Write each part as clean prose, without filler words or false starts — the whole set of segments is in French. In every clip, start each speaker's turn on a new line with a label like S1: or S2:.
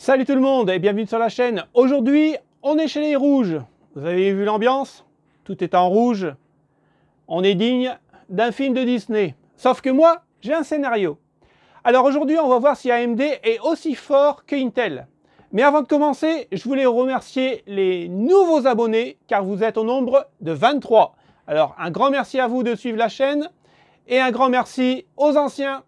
S1: Salut tout le monde et bienvenue sur la chaîne. Aujourd'hui, on est chez les rouges. Vous avez vu l'ambiance? Tout est en rouge. On est digne d'un film de Disney. Sauf que moi, j'ai un scénario. Alors aujourd'hui, on va voir si AMD est aussi fort que Intel. Mais avant de commencer, je voulais remercier les nouveaux abonnés car vous êtes au nombre de 23. Alors un grand merci à vous de suivre la chaîne et un grand merci aux anciens.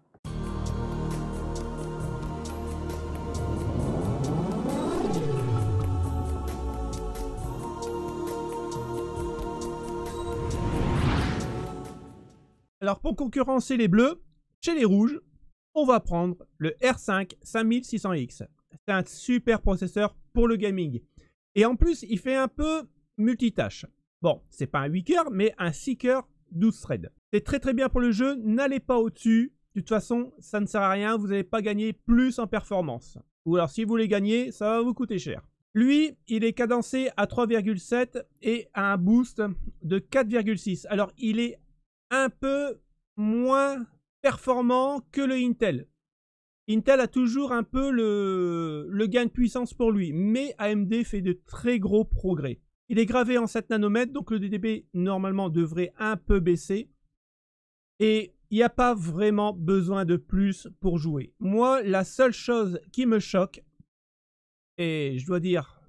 S1: Alors pour concurrencer les bleus, chez les rouges, on va prendre le R5 5600X. C'est un super processeur pour le gaming. Et en plus, il fait un peu multitâche. Bon, c'est pas un 8 cœurs, mais un 6 cœurs 12 threads. C'est très bien pour le jeu, n'allez pas au-dessus. De toute façon, ça ne sert à rien, vous n'allez pas gagner plus en performance. Ou alors si vous voulez gagner, ça va vous coûter cher. Lui, il est cadencé à 3,7 et a un boost de 4,6. Alors, il est un peu moins performant que le Intel. Intel a toujours un peu le gain de puissance pour lui, mais AMD fait de très gros progrès. Il est gravé en 7 nanomètres, donc le DDP normalement devrait un peu baisser. Et il n'y a pas vraiment besoin de plus pour jouer. Moi, la seule chose qui me choque, et je dois dire,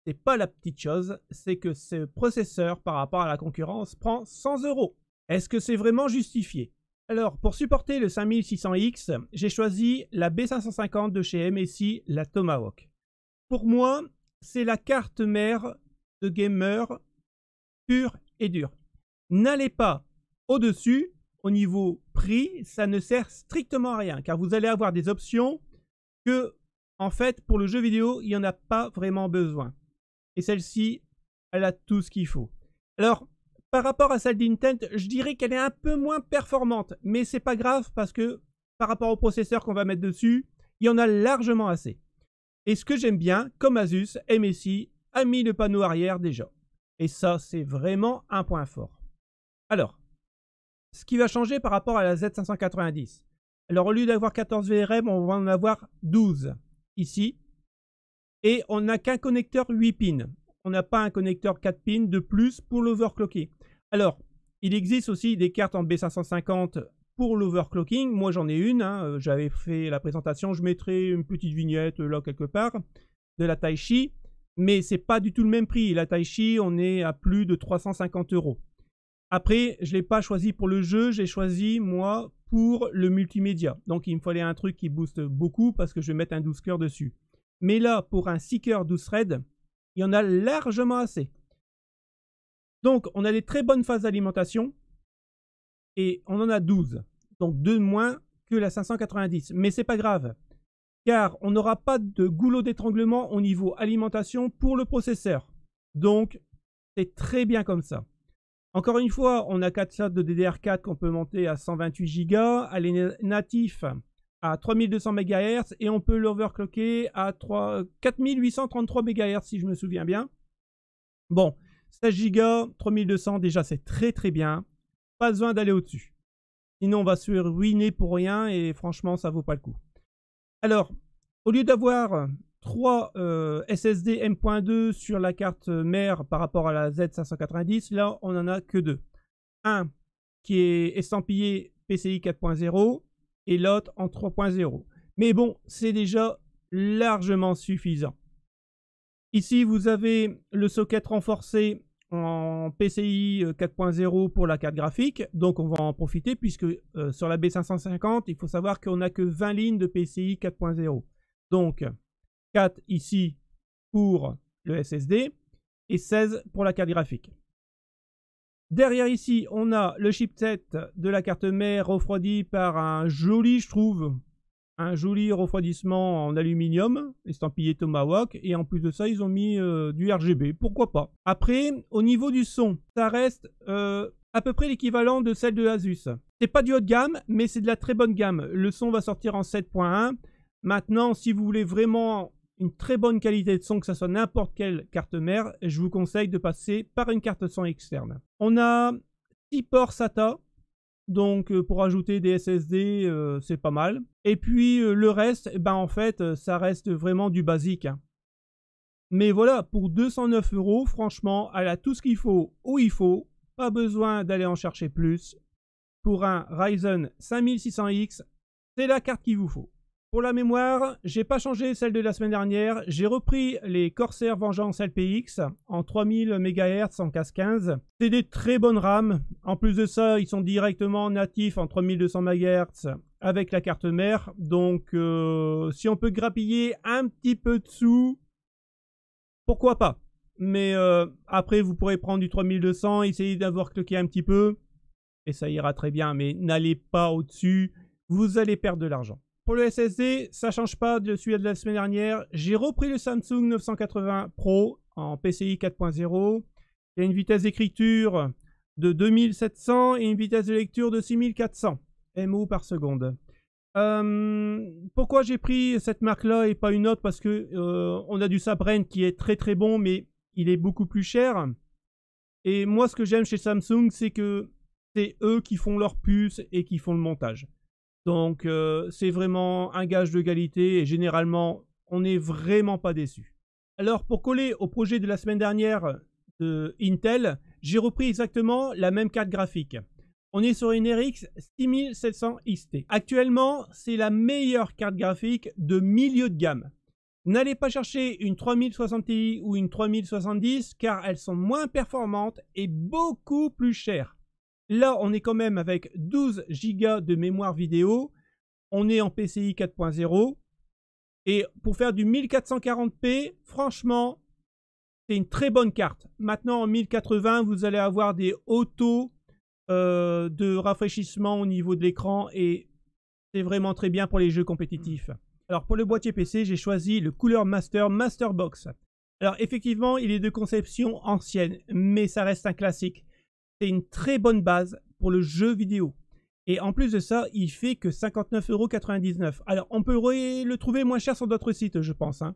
S1: c'est pas la petite chose, c'est que ce processeur, par rapport à la concurrence, prend 100 €. Est-ce que c'est vraiment justifié? Alors, pour supporter le 5600X, j'ai choisi la B550 de chez MSI, la Tomahawk. Pour moi, c'est la carte mère de gamer pure et dure. N'allez pas au-dessus, au niveau prix, ça ne sert strictement à rien, car vous allez avoir des options que, en fait, pour le jeu vidéo, il n'y en a pas vraiment besoin. Et celle-ci, elle a tout ce qu'il faut. Alors, par rapport à celle d'Intel, je dirais qu'elle est un peu moins performante, mais c'est pas grave parce que par rapport au processeur qu'on va mettre dessus, il y en a largement assez. Et ce que j'aime bien, comme Asus, MSI a mis le panneau arrière déjà. Et ça, c'est vraiment un point fort. Alors, ce qui va changer par rapport à la Z590. Alors, au lieu d'avoir 14 VRM, on va en avoir 12 ici. Et on n'a qu'un connecteur 8 pins. On n'a pas un connecteur 4 pins de plus pour l'overclocker. Alors, il existe aussi des cartes en B550 pour l'overclocking. Moi, j'en ai une. J'avais fait la présentation. Je mettrai une petite vignette là quelque part de la Taichi. Mais c'est pas du tout le même prix. La Taichi, on est à plus de 350 €. Après, je ne l'ai pas choisi pour le jeu. J'ai choisi, moi, pour le multimédia. Donc, il me fallait un truc qui booste beaucoup parce que je vais mettre un 12 cœurs dessus. Mais là, pour un 6 cœurs 12 threads, il y en a largement assez. Donc, on a des très bonnes phases d'alimentation et on en a 12. Donc, 2 de moins que la 590. Mais c'est pas grave, car on n'aura pas de goulot d'étranglement au niveau alimentation pour le processeur. Donc, c'est très bien comme ça. Encore une fois, on a 4 slots de DDR4 qu'on peut monter à 128 Go. Elle est natif à 3200 MHz et on peut l'overclocker à 4833 MHz si je me souviens bien. Bon, 16 Go, 3200, déjà c'est très bien. Pas besoin d'aller au-dessus. Sinon on va se ruiner pour rien et franchement ça vaut pas le coup. Alors, au lieu d'avoir 3 SSD M.2 sur la carte mère par rapport à la Z590, là on en a que 2. Un qui est estampillé PCI 4.0 et l'autre en 3.0. Mais bon, c'est déjà largement suffisant. Ici, vous avez le socket renforcé en PCI 4.0 pour la carte graphique. Donc, on va en profiter puisque sur la B550, il faut savoir qu'on n'a que 20 lignes de PCI 4.0. Donc, 4 ici pour le SSD et 16 pour la carte graphique. Derrière ici, on a le chipset de la carte mère refroidi par un joli, je trouve, un joli refroidissement en aluminium, estampillé Tomahawk. Et en plus de ça, ils ont mis du RGB, pourquoi pas. Après, au niveau du son, ça reste à peu près l'équivalent de celle de Asus. C'est pas du haut de gamme, mais c'est de la très bonne gamme. Le son va sortir en 7.1. Maintenant, si vous voulez vraiment une très bonne qualité de son, que ce soit n'importe quelle carte mère, je vous conseille de passer par une carte son externe. On a 6 ports SATA Donc pour ajouter des SSD, c'est pas mal. Et puis le reste, ben en fait, ça reste vraiment du basique, hein. Mais voilà, pour 209 €, franchement, elle a tout ce qu'il faut où il faut. Pas besoin d'aller en chercher plus. Pour un Ryzen 5600X, c'est la carte qu'il vous faut. Pour la mémoire, j'ai pas changé celle de la semaine dernière. J'ai repris les Corsair Vengeance LPX en 3000 MHz en casse 15. C'est des très bonnes RAM. En plus de ça, ils sont directement natifs en 3200 MHz avec la carte mère. Donc, si on peut grappiller un petit peu de sous, pourquoi pas. Mais après, vous pourrez prendre du 3200, essayer d'avoir cloqué un petit peu. Et ça ira très bien. Mais n'allez pas au-dessus. Vous allez perdre de l'argent. Pour le SSD, ça ne change pas de celui de la semaine dernière. J'ai repris le Samsung 980 Pro en PCI 4.0. Il y a une vitesse d'écriture de 2700 et une vitesse de lecture de 6400 MO par seconde. Pourquoi j'ai pris cette marque-là et pas une autre? Parce que on a du Sabren qui est très très bon, mais il est beaucoup plus cher. Et moi, ce que j'aime chez Samsung, c'est que c'est eux qui font leur puce et qui font le montage. Donc, c'est vraiment un gage de qualité et généralement, on n'est vraiment pas déçu. Alors, pour coller au projet de la semaine dernière de Intel, j'ai repris exactement la même carte graphique. On est sur une RX 6700 XT. Actuellement, c'est la meilleure carte graphique de milieu de gamme. N'allez pas chercher une 3060 Ti ou une 3070 car elles sont moins performantes et beaucoup plus chères. Là, on est quand même avec 12 Go de mémoire vidéo. On est en PCI 4.0. Et pour faire du 1440p, franchement, c'est une très bonne carte. Maintenant, en 1080, vous allez avoir des autos de rafraîchissement au niveau de l'écran. Et c'est vraiment très bien pour les jeux compétitifs. Alors, pour le boîtier PC, j'ai choisi le Cooler Master Masterbox. Alors, effectivement, il est de conception ancienne, mais ça reste un classique. C'est une très bonne base pour le jeu vidéo. Et en plus de ça, il fait que 59,99 €. Alors, on peut le trouver moins cher sur d'autres sites, je pense, hein.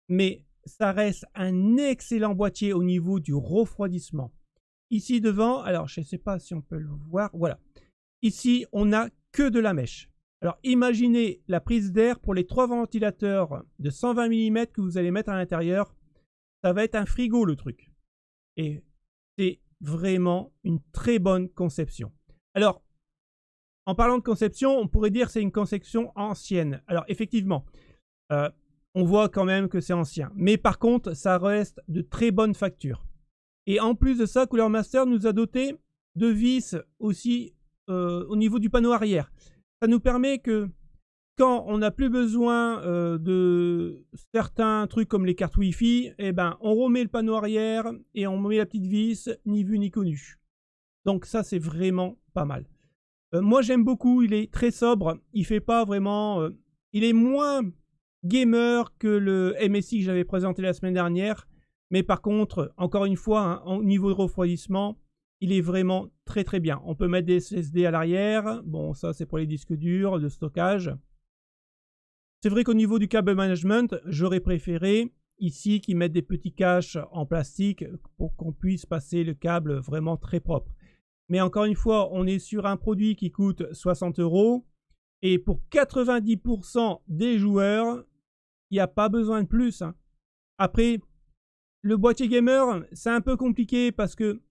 S1: Mais ça reste un excellent boîtier au niveau du refroidissement. Ici devant, alors je ne sais pas si on peut le voir, voilà. Ici, on n'a que de la mèche. Alors, imaginez la prise d'air pour les 3 ventilateurs de 120 mm que vous allez mettre à l'intérieur. Ça va être un frigo, le truc. Et c'est vraiment une très bonne conception. Alors, en parlant de conception, on pourrait dire que c'est une conception ancienne. Alors, effectivement, on voit quand même que c'est ancien. Mais par contre, ça reste de très bonne facture. Et en plus de ça, Cooler Master nous a doté de vis aussi au niveau du panneau arrière. Ça nous permet que quand on n'a plus besoin de certains trucs comme les cartes Wi-Fi, eh ben, on remet le panneau arrière et on met la petite vis, ni vu ni connu. Donc ça, c'est vraiment pas mal. Moi, j'aime beaucoup, il est très sobre, il fait pas vraiment... il est moins gamer que le MSI que j'avais présenté la semaine dernière, mais par contre, encore une fois, hein, au niveau de refroidissement, il est vraiment très très bien. On peut mettre des SSD à l'arrière, bon ça c'est pour les disques durs, de stockage. C'est vrai qu'au niveau du câble management, j'aurais préféré ici qu'ils mettent des petits caches en plastique pour qu'on puisse passer le câble vraiment très propre. Mais encore une fois, on est sur un produit qui coûte 60 € et pour 90% des joueurs, il n'y a pas besoin de plus, hein. Après, le boîtier gamer, c'est un peu compliqué parce que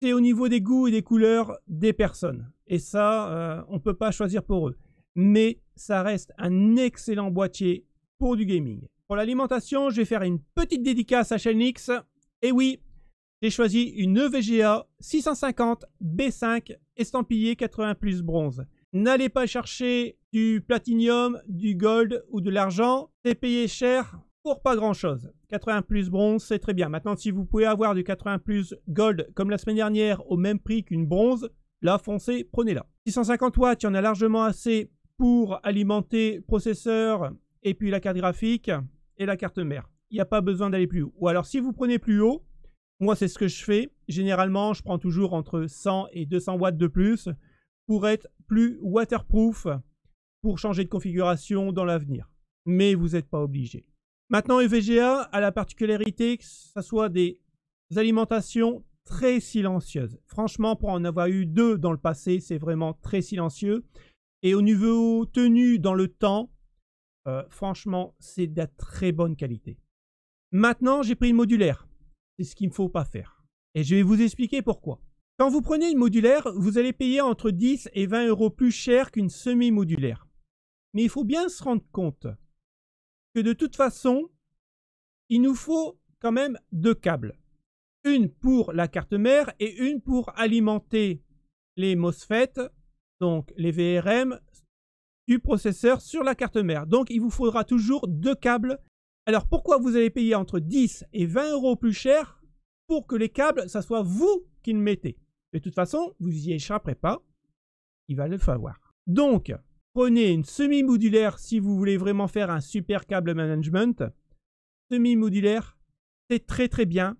S1: c'est au niveau des goûts et des couleurs des personnes. Et ça, on ne peut pas choisir pour eux. Mais ça reste un excellent boîtier pour du gaming. Pour l'alimentation, je vais faire une petite dédicace à Shelnix. Et oui, j'ai choisi une EVGA 650 B5 estampillé 80+ bronze. N'allez pas chercher du platinium, du gold ou de l'argent. C'est payé cher pour pas grand chose. 80+ bronze, c'est très bien. Maintenant, si vous pouvez avoir du 80+ gold comme la semaine dernière au même prix qu'une bronze, là, foncez, prenez-la. 650 watts, il y en a largement assez pour alimenter le processeur et puis la carte graphique et la carte mère. Il n'y a pas besoin d'aller plus haut. Ou alors, si vous prenez plus haut, moi, c'est ce que je fais. Généralement, je prends toujours entre 100 et 200 watts de plus pour être plus waterproof pour changer de configuration dans l'avenir. Mais vous n'êtes pas obligé. Maintenant, EVGA a la particularité que ce soit des alimentations très silencieuse. Franchement, pour en avoir eu 2 dans le passé, c'est vraiment très silencieux. Et au niveau tenue dans le temps, franchement, c'est de la très bonne qualité. Maintenant, j'ai pris une modulaire. C'est ce qu'il ne faut pas faire. Et je vais vous expliquer pourquoi. Quand vous prenez une modulaire, vous allez payer entre 10 et 20 € plus cher qu'une semi-modulaire. Mais il faut bien se rendre compte que de toute façon, il nous faut quand même 2 câbles. Une pour la carte mère et une pour alimenter les MOSFET, donc les VRM, du processeur sur la carte mère. Donc il vous faudra toujours 2 câbles. Alors pourquoi vous allez payer entre 10 et 20 € plus cher pour que les câbles, ça soit vous qui le mettez? De toute façon, vous n'y échapperez pas, il va le falloir. Donc, prenez une semi-modulaire si vous voulez vraiment faire un super câble management. Semi-modulaire, c'est très très bien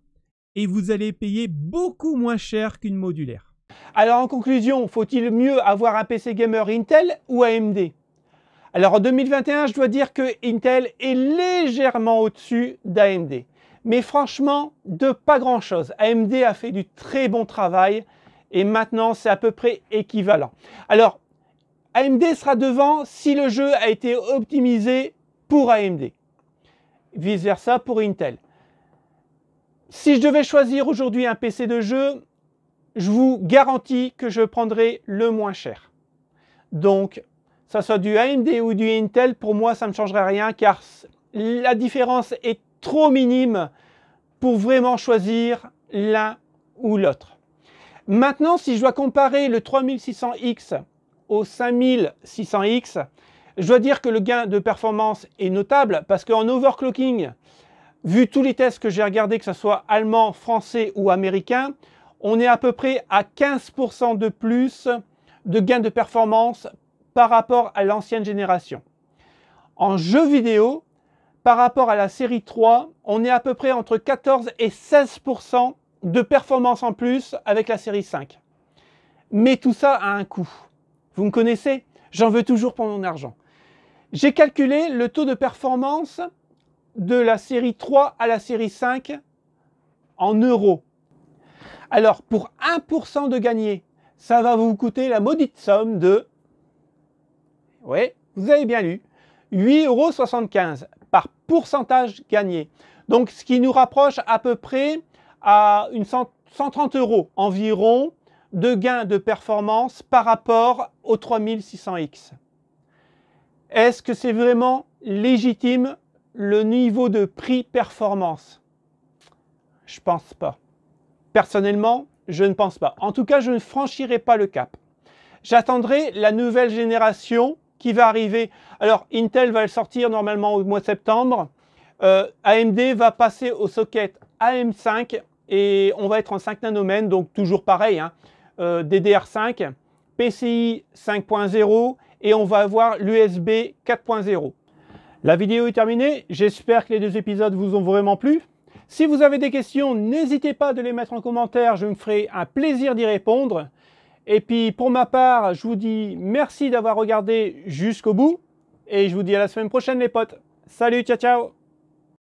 S1: et vous allez payer beaucoup moins cher qu'une modulaire.
S2: Alors en conclusion, faut-il mieux avoir un PC gamer Intel ou AMD? Alors en 2021, je dois dire que Intel est légèrement au-dessus d'AMD. Mais franchement, de pas grand-chose. AMD a fait du très bon travail et maintenant c'est à peu près équivalent. Alors, AMD sera devant si le jeu a été optimisé pour AMD. Vice-versa pour Intel. Si je devais choisir aujourd'hui un PC de jeu, je vous garantis que je prendrai le moins cher. Donc, ça soit du AMD ou du Intel, pour moi, ça ne changerait rien car la différence est trop minime pour vraiment choisir l'un ou l'autre. Maintenant, si je dois comparer le 3600X au 5600X, je dois dire que le gain de performance est notable parce qu'en overclocking, vu tous les tests que j'ai regardés, que ce soit allemand, français ou américain, on est à peu près à 15% de plus de gain de performance par rapport à l'ancienne génération. En jeu vidéo, par rapport à la série 3, on est à peu près entre 14 et 16% de performance en plus avec la série 5. Mais tout ça a un coût. Vous me connaissez, j'en veux toujours pour mon argent. J'ai calculé le taux de performance de la série 3 à la série 5 en euros. Alors, pour 1% de gagné, ça va vous coûter la maudite somme de, oui, vous avez bien lu, 8,75 € par pourcentage gagné. Donc, ce qui nous rapproche à peu près à 130 € environ de gain de performance par rapport au 3600X. Est-ce que c'est vraiment légitime le niveau de prix-performance? Je pense pas. Personnellement, je ne pense pas. En tout cas, je ne franchirai pas le cap. J'attendrai la nouvelle génération qui va arriver. Alors, Intel va le sortir normalement au mois de septembre. AMD va passer au socket AM5 et on va être en 5 nanomètres, donc toujours pareil, hein, DDR5, PCI 5.0 et on va avoir l'USB 4.0. La vidéo est terminée. J'espère que les 2 épisodes vous ont vraiment plu. Si vous avez des questions, n'hésitez pas de les mettre en commentaire, je me ferai un plaisir d'y répondre. Et puis pour ma part, je vous dis merci d'avoir regardé jusqu'au bout et je vous dis à la semaine prochaine les potes. Salut, ciao ciao!